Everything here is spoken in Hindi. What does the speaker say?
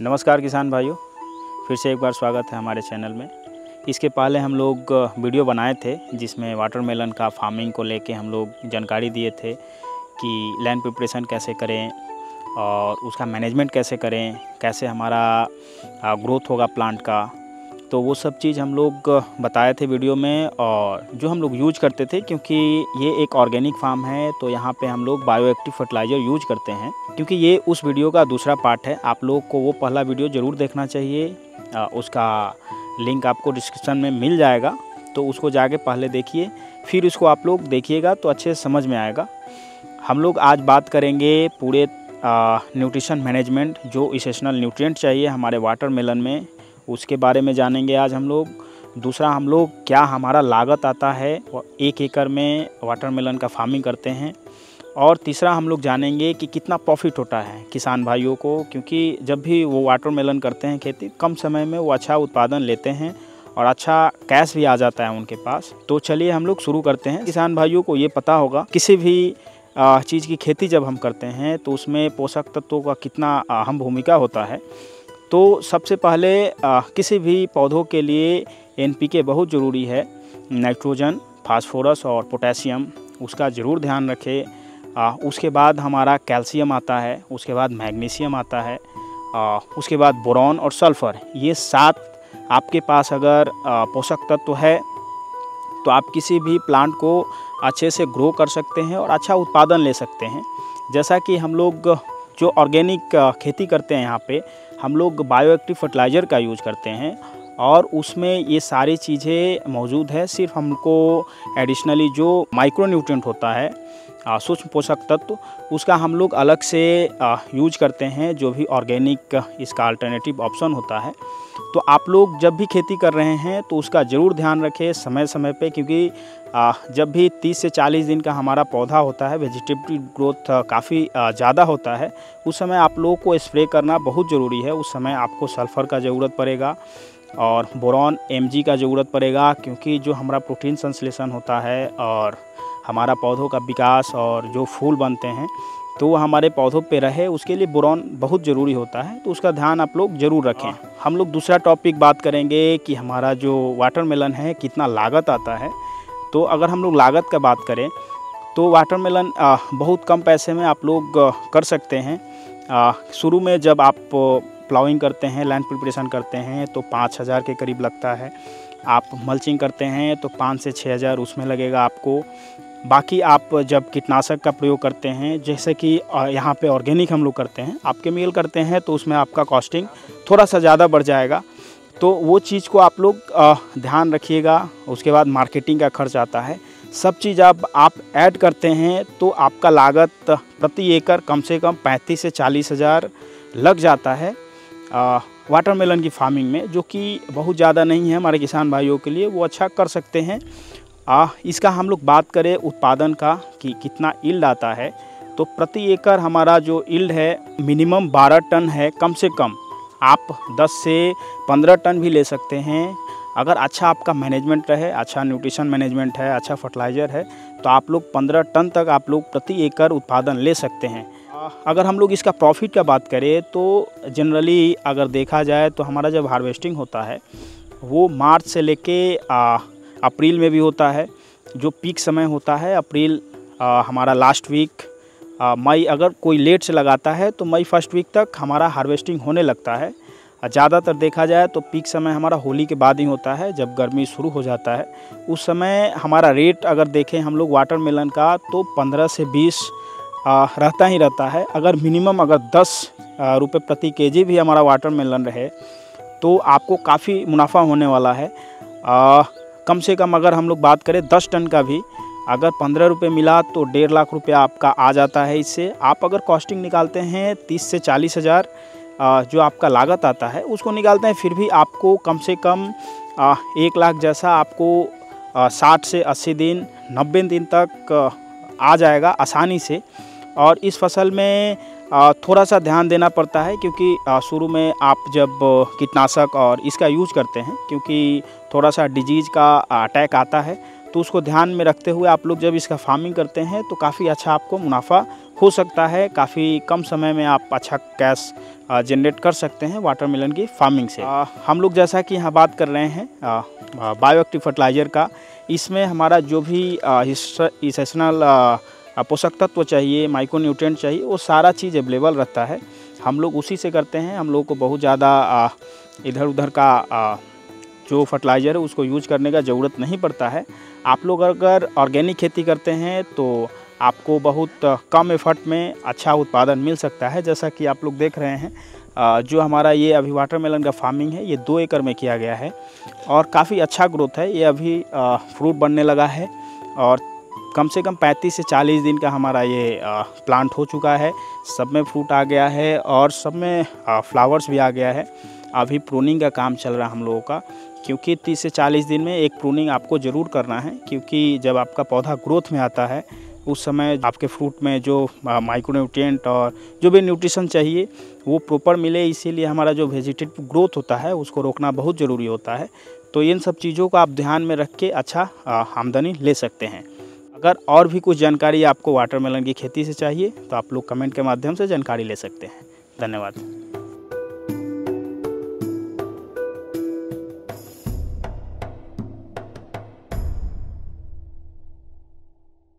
नमस्कार किसान भाइयों, फिर से एक बार स्वागत है हमारे चैनल में। इसके पहले हम लोग वीडियो बनाए थे जिसमें वाटरमेलन का फार्मिंग को लेके हम लोग जानकारी दिए थे कि लैंड प्रिपरेशन कैसे करें और उसका मैनेजमेंट कैसे करें, कैसे हमारा ग्रोथ होगा प्लांट का। तो वो सब चीज़ हम लोग बताए थे वीडियो में, और जो हम लोग यूज करते थे, क्योंकि ये एक ऑर्गेनिक फार्म है तो यहाँ पे हम लोग बायोएक्टिव फर्टिलाइज़र यूज करते हैं। क्योंकि ये उस वीडियो का दूसरा पार्ट है, आप लोग को वो पहला वीडियो ज़रूर देखना चाहिए। उसका लिंक आपको डिस्क्रिप्शन में मिल जाएगा, तो उसको जाके पहले देखिए, फिर उसको आप लोग देखिएगा तो अच्छे से समझ में आएगा। हम लोग आज बात करेंगे पूरे न्यूट्रिशन मैनेजमेंट, जो इसेंशियल न्यूट्रिएंट चाहिए हमारे वाटरमेलन में, उसके बारे में जानेंगे आज हम लोग। दूसरा, हम लोग क्या हमारा लागत आता है 1 एकड़ में वाटरमेलन का फार्मिंग करते हैं। और तीसरा, हम लोग जानेंगे कि कितना प्रॉफिट होता है किसान भाइयों को, क्योंकि जब भी वो वाटरमेलन करते हैं खेती, कम समय में वो अच्छा उत्पादन लेते हैं और अच्छा कैश भी आ जाता है उनके पास। तो चलिए हम लोग शुरू करते हैं। किसान भाइयों को ये पता होगा, किसी भी चीज़ की खेती जब हम करते हैं तो उसमें पोषक तत्वों का कितना अहम भूमिका होता है। तो सबसे पहले किसी भी पौधों के लिए NPK बहुत ज़रूरी है। नाइट्रोजन, फास्फोरस और पोटेशियम, उसका ज़रूर ध्यान रखें। उसके बाद हमारा कैल्शियम आता है, उसके बाद मैग्नीशियम आता है, उसके बाद बोरॉन और सल्फ़र। ये 7 आपके पास अगर पोषक तत्व है तो आप किसी भी प्लांट को अच्छे से ग्रो कर सकते हैं और अच्छा उत्पादन ले सकते हैं। जैसा कि हम लोग जो ऑर्गेनिक खेती करते हैं, यहाँ पे हम लोग बायोएक्टिव फर्टिलाइज़र का यूज़ करते हैं और उसमें ये सारी चीज़ें मौजूद है। सिर्फ हमको एडिशनली जो माइक्रो न्यूट्रिएंट होता है, सूक्ष्म पोषक तत्व, उसका हम लोग अलग से यूज करते हैं, जो भी ऑर्गेनिक इसका अल्टरनेटिव ऑप्शन होता है। तो आप लोग जब भी खेती कर रहे हैं तो उसका ज़रूर ध्यान रखें समय समय पे, क्योंकि जब भी 30 से 40 दिन का हमारा पौधा होता है, वेजिटेटिव ग्रोथ काफ़ी ज़्यादा होता है, उस समय आप लोगों को स्प्रे करना बहुत ज़रूरी है। उस समय आपको सल्फ़र का ज़रूरत पड़ेगा और बोरॉन Mg का ज़रूरत पड़ेगा, क्योंकि जो हमारा प्रोटीन संश्लेषण होता है और हमारा पौधों का विकास और जो फूल बनते हैं तो वो हमारे पौधों पे रहे, उसके लिए बोरॉन बहुत ज़रूरी होता है। तो उसका ध्यान आप लोग ज़रूर रखें। हम लोग दूसरा टॉपिक बात करेंगे कि हमारा जो वाटरमेलन है कितना लागत आता है। तो अगर हम लोग लागत का बात करें तो वाटरमेलन बहुत कम पैसे में आप लोग कर सकते हैं। शुरू में जब आप प्लाउइंग करते हैं, लैंड प्रिपरेशन करते हैं, तो 5000 के करीब लगता है। आप मल्चिंग करते हैं तो 5 से 6000 उसमें लगेगा आपको। बाकी आप जब कीटनाशक का प्रयोग करते हैं, जैसे कि यहाँ पे ऑर्गेनिक हम लोग करते हैं, आप केमिकल करते हैं, तो उसमें आपका कॉस्टिंग थोड़ा सा ज़्यादा बढ़ जाएगा। तो वो चीज़ को आप लोग ध्यान रखिएगा। उसके बाद मार्केटिंग का खर्च आता है। सब चीज़ आप ऐड करते हैं तो आपका लागत प्रति एकड़ कम से कम 35 से 40 हज़ार लग जाता है वाटरमेलन की फार्मिंग में, जो कि बहुत ज़्यादा नहीं है हमारे किसान भाइयों के लिए, वो अच्छा कर सकते हैं। इसका हम लोग बात करें उत्पादन का कि कितना यील्ड आता है, तो प्रति एकड़ हमारा जो यील्ड है मिनिमम 12 टन है कम से कम। आप 10 से 15 टन भी ले सकते हैं अगर अच्छा आपका मैनेजमेंट रहे, अच्छा न्यूट्रिशन मैनेजमेंट है, अच्छा फर्टिलाइज़र है, तो आप लोग 15 टन तक आप लोग प्रति एकड़ उत्पादन ले सकते हैं। अगर हम लोग इसका प्रॉफिट का बात करें तो जनरली अगर देखा जाए तो हमारा जब हार्वेस्टिंग होता है वो मार्च से लेके अप्रैल में भी होता है। जो पीक समय होता है अप्रैल, हमारा लास्ट वीक, मई अगर कोई लेट से लगाता है तो मई फर्स्ट वीक तक हमारा हार्वेस्टिंग होने लगता है। ज़्यादातर देखा जाए तो पीक समय हमारा होली के बाद ही होता है, जब गर्मी शुरू हो जाता है। उस समय हमारा रेट अगर देखें हम लोग वाटरमेलन का तो 15 से 20 रहता ही रहता है। अगर मिनिमम अगर 10 रुपये प्रति केजी भी हमारा वाटरमेलन रहे तो आपको काफ़ी मुनाफा होने वाला है। कम से कम अगर हम लोग बात करें 10 टन का भी अगर 15 रुपये मिला तो 1.5 लाख रुपया आपका आ जाता है। इससे आप अगर कॉस्टिंग निकालते हैं 30 से 40 हज़ार जो आपका लागत आता है उसको निकालते हैं, फिर भी आपको कम से कम 1 लाख जैसा आपको 60 से 80 दिन 90 दिन तक आ जाएगा आसानी से। और इस फसल में थोड़ा सा ध्यान देना पड़ता है, क्योंकि शुरू में आप जब कीटनाशक और इसका यूज करते हैं, क्योंकि थोड़ा सा डिजीज़ का अटैक आता है, तो उसको ध्यान में रखते हुए आप लोग जब इसका फार्मिंग करते हैं तो काफ़ी अच्छा आपको मुनाफा हो सकता है काफ़ी कम समय में आप अच्छा कैश जनरेट कर सकते हैं वाटरमेलन की फार्मिंग से। हम लोग जैसा कि यहाँ बात कर रहे हैं बायोएक्टिव फर्टिलाइज़र का, इसमें हमारा जो भी इसेंशियल पोषक तत्व चाहिए, माइक्रोन्यूट्रिएंट चाहिए, वो सारा चीज़ अवेलेबल रहता है। हम लोग उसी से करते हैं। हम लोग को बहुत ज़्यादा इधर उधर का जो फर्टिलाइज़र है उसको यूज करने का ज़रूरत नहीं पड़ता है। आप लोग अगर ऑर्गेनिक खेती करते हैं तो आपको बहुत कम एफर्ट में अच्छा उत्पादन मिल सकता है। जैसा कि आप लोग देख रहे हैं जो हमारा ये अभी वाटरमेलन का फार्मिंग है, ये 2 एकड़ में किया गया है और काफ़ी अच्छा ग्रोथ है। ये अभी फ्रूट बनने लगा है और कम से कम 35 से 40 दिन का हमारा ये प्लांट हो चुका है। सब में फ्रूट आ गया है और सब में फ्लावर्स भी आ गया है। अभी प्रूनिंग का काम चल रहा है हम लोगों का, क्योंकि 30 से 40 दिन में एक प्रूनिंग आपको ज़रूर करना है, क्योंकि जब आपका पौधा ग्रोथ में आता है उस समय आपके फ्रूट में जो माइक्रोन्यूट्रिएंट और जो भी न्यूट्रिशन चाहिए वो प्रॉपर मिले। इसीलिए हमारा जो वेजिटेटिव ग्रोथ होता है उसको रोकना बहुत ज़रूरी होता है। तो इन सब चीज़ों को आप ध्यान में रख के अच्छा आमदनी ले सकते हैं। अगर और भी कुछ जानकारी आपको वाटरमेलन की खेती से चाहिए तो आप लोग कमेंट के माध्यम से जानकारी ले सकते हैं। धन्यवाद।